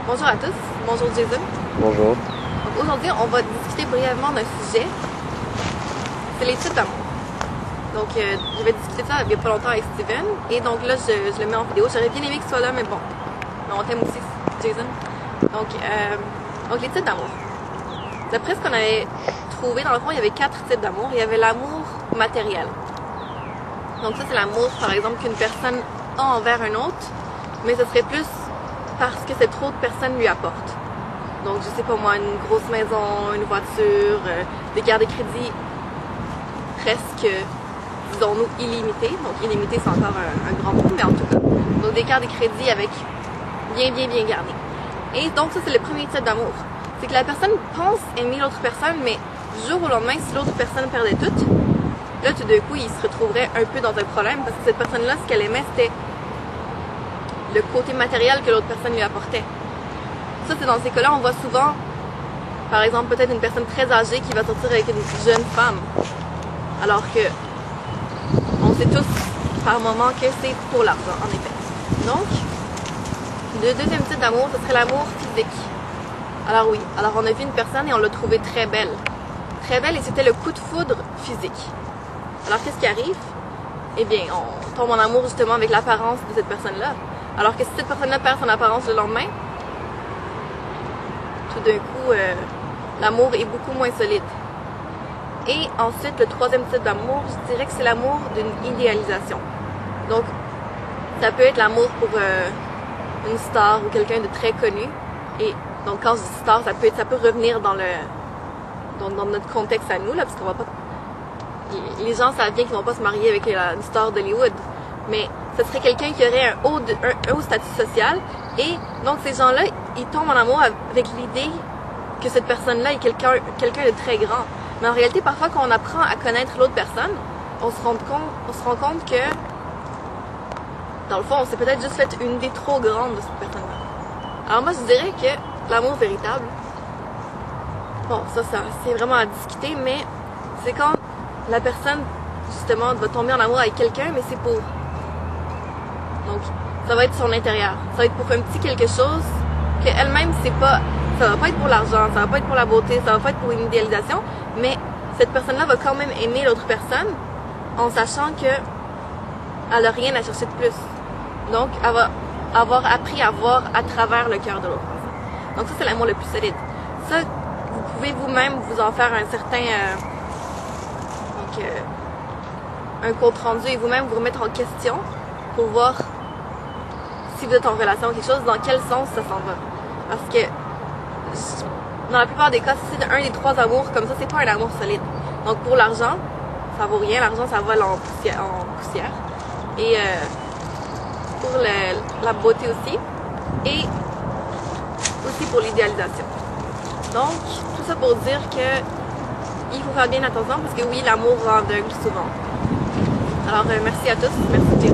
Bonjour à tous, bonjour Jason. Bonjour. Aujourd'hui, on va discuter brièvement d'un sujet, c'est les types d'amour. Donc, je vais discuter ça il n'y a pas longtemps avec Steven, et donc là, je le mets en vidéo. J'aurais bien aimé qu'il soit là, mais bon, on t'aime aussi, Jason. Donc, les types d'amour. D'après ce qu'on avait trouvé, dans le fond, il y avait 4 types d'amour. Il y avait l'amour matériel. Donc ça, c'est l'amour, par exemple, qu'une personne a envers un autre, mais ce serait plus parce que cette autre personne lui apporte. Donc, je sais pas moi, une grosse maison, une voiture, des cartes de crédit presque, disons-nous, illimitées. Donc, illimité, c'est encore un grand mot, mais en tout cas. Donc, des cartes de crédit avec bien gardées. Et donc, ça, c'est le premier type d'amour. C'est que la personne pense aimer l'autre personne, mais du jour au lendemain, si l'autre personne perdait tout, là, tout d'un coup, il se retrouverait un peu dans un problème parce que cette personne-là, ce qu'elle aimait, c'était le côté matériel que l'autre personne lui apportait. Ça, c'est dans ces cas-là, on voit souvent, par exemple, peut-être une personne très âgée qui va sortir avec une jeune femme, alors que on sait tous par moment que c'est pour l'argent, en effet. Donc, le deuxième type d'amour, ce serait l'amour physique. Alors oui, alors on a vu une personne et on l'a trouvée très belle. Très belle, et c'était le coup de foudre physique. Alors qu'est-ce qui arrive? Eh bien, on tombe en amour justement avec l'apparence de cette personne-là. Alors que si cette personne-là perd son apparence le lendemain, tout d'un coup, l'amour est beaucoup moins solide. Et ensuite, le troisième type d'amour, je dirais que c'est l'amour d'une idéalisation. Donc, ça peut être l'amour pour une star ou quelqu'un de très connu. Et donc, quand je dis star, ça peut revenir dans notre contexte à nous, là, parce qu'on va pas... Les gens savent bien qu'ils vont pas se marier avec une star d'Hollywood. Mais ce serait quelqu'un qui aurait un haut statut social. Et donc, ces gens-là, ils tombent en amour avec l'idée que cette personne-là est quelqu'un de très grand. Mais en réalité, parfois, quand on apprend à connaître l'autre personne, on se rend compte que, dans le fond, on s'est peut-être juste fait une idée trop grande de cette personne-là. Alors moi, je dirais que l'amour véritable, bon, ça c'est vraiment à discuter, mais c'est quand la personne, justement, va tomber en amour avec quelqu'un, mais c'est pour... Donc, ça va être son intérieur. Ça va être pour un petit quelque chose qu'elle-même, c'est pas... Ça va pas être pour l'argent, ça va pas être pour la beauté, ça va pas être pour une idéalisation, mais cette personne-là va quand même aimer l'autre personne en sachant que elle a rien à chercher de plus. Donc, elle va avoir appris à voir à travers le cœur de l'autre personne. Donc ça, c'est l'amour le plus solide. Ça, vous pouvez vous-même vous en faire un certain... un compte rendu et vous-même vous remettre en question pour voir si vous êtes en relation avec quelque chose, dans quel sens ça s'en va. Parce que dans la plupart des cas, si c'est un des 3 amours comme ça, c'est pas un amour solide. Donc pour l'argent, ça vaut rien. L'argent, ça vole en poussière. Et pour la beauté aussi. Et aussi pour l'idéalisation. Donc, tout ça pour dire que il faut faire bien attention parce que oui, l'amour rend aveugle souvent. Alors, merci à tous. Merci Dieu.